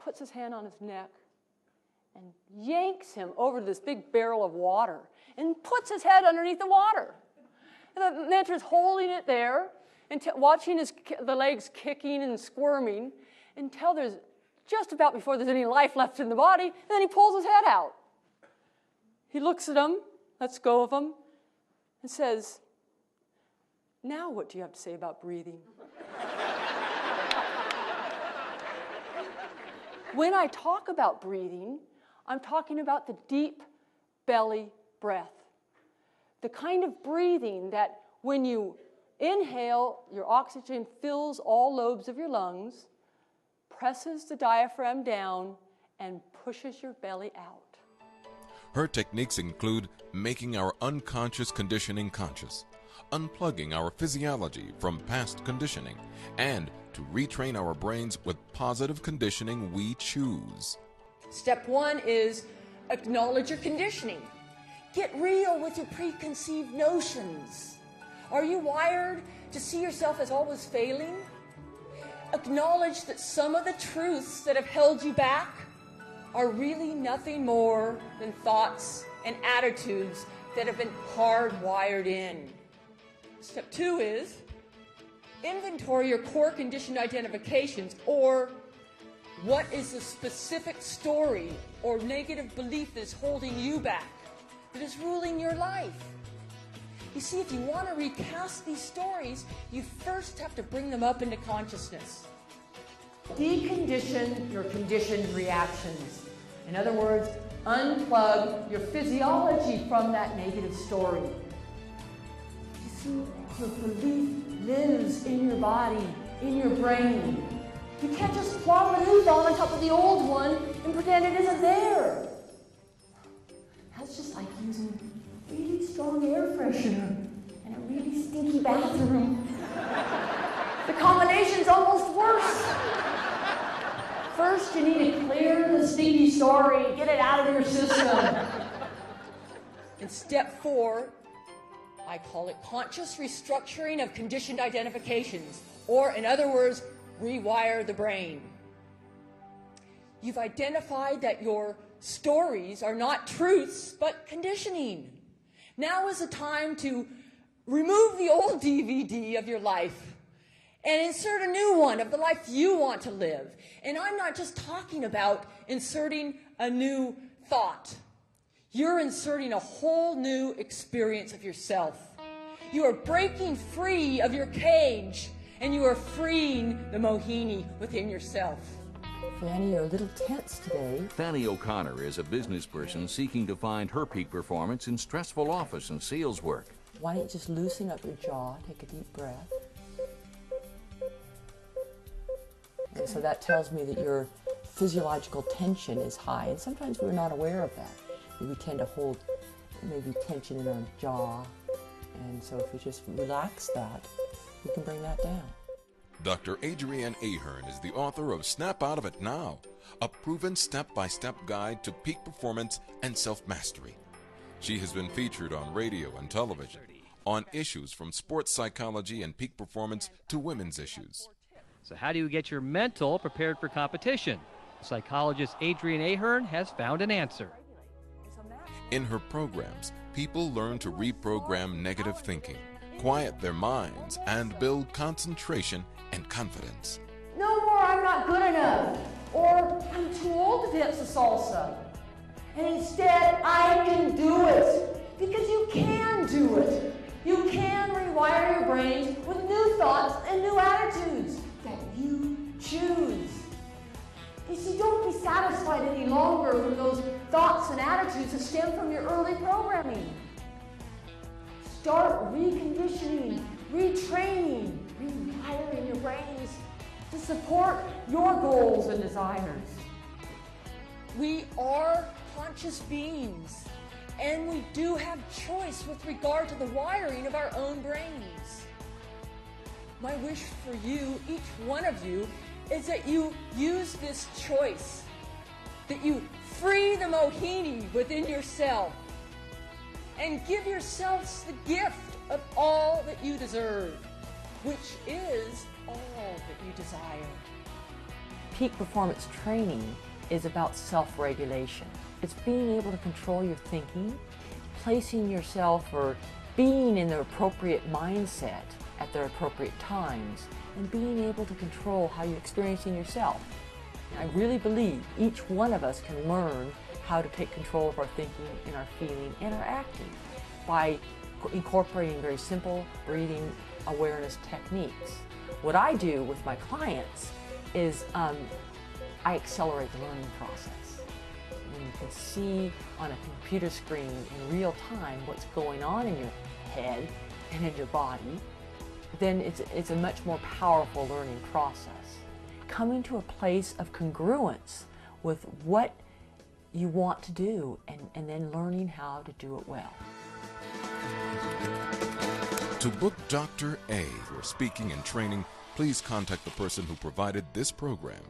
puts his hand on his neck and yanks him over to this big barrel of water and puts his head underneath the water. And the mentor's holding it there and watching the legs kicking and squirming until there's just about before there's any life left in the body, and then he pulls his head out. He looks at him, lets go of him, and says, "Now what do you have to say about breathing?" When I talk about breathing, I'm talking about the deep belly breath. The kind of breathing that when you inhale, your oxygen fills all lobes of your lungs, presses the diaphragm down, and pushes your belly out. Her techniques include making our unconscious conditioning conscious, unplugging our physiology from past conditioning, and to retrain our brains with positive conditioning we choose. Step 1 is acknowledge your conditioning. Get real with your preconceived notions. Are you wired to see yourself as always failing? Acknowledge that some of the truths that have held you back are really nothing more than thoughts and attitudes that have been hardwired in. Step 2 is inventory your core conditioned identifications, or what is the specific story or negative belief that is holding you back, that is ruling your life. You see, if you want to recast these stories, you first have to bring them up into consciousness. Decondition your conditioned reactions. In other words, unplug your physiology from that negative story. You see, your belief lives in your body, in your brain. You can't just plop a new thought on top of the old one and pretend it isn't there. That's just like using really strong air freshener in a really stinky bathroom. The combination's almost worse. First, you need to clear the stinky story, get it out of your system. In step 4, I call it conscious restructuring of conditioned identifications, or in other words, rewire the brain. You've identified that your stories are not truths, but conditioning. Now is the time to remove the old DVD of your life and insert a new one of the life you want to live. And I'm not just talking about inserting a new thought. You're inserting a whole new experience of yourself. You are breaking free of your cage, and you are freeing the Mohini within yourself. Fanny, you're a little tense today. Fanny O'Connor is a business person seeking to find her peak performance in stressful office and sales work. Why don't you just loosen up your jaw, take a deep breath. And so that tells me that your physiological tension is high, and sometimes we're not aware of that. We tend to hold maybe tension in our jaw, and so if we just relax that, we can bring that down. Dr. Adrienne Ahern is the author of Snap Out of It Now, a proven step-by-step guide to peak performance and self-mastery. She has been featured on radio and television on issues from sports psychology and peak performance to women's issues. So how do you get your mental prepared for competition? Psychologist Adrienne Ahern has found an answer. In her programs, people learn to reprogram negative thinking, quiet their minds, and build concentration and confidence. No more I'm not good enough, or I'm too old to dance the salsa. And instead, I can do it, because you can do it. You can rewire your brains with new thoughts and new attitudes that you choose. You see, don't be satisfied any longer with those thoughts and attitudes that stem from your early programming. Start reconditioning, retraining, rewiring your brains to support your goals and desires. We are conscious beings, and we do have choice with regard to the wiring of our own brains. My wish for you, each one of you, is that you use this choice, that you free the Mohini within yourself and give yourselves the gift of all that you deserve, which is all that you desire. peak performance training is about self-regulation. It's being able to control your thinking, placing yourself or being in the appropriate mindset at the appropriate times, and being able to control how you're experiencing yourself. I really believe each one of us can learn how to take control of our thinking and our feeling and our acting by incorporating very simple breathing awareness techniques. What I do with my clients is I accelerate the learning process. When you can see on a computer screen in real time what's going on in your head and in your body, then it's a much more powerful learning process. Coming to a place of congruence with what you want to do and then learning how to do it well. To book Dr. A for speaking and training, please contact the person who provided this program.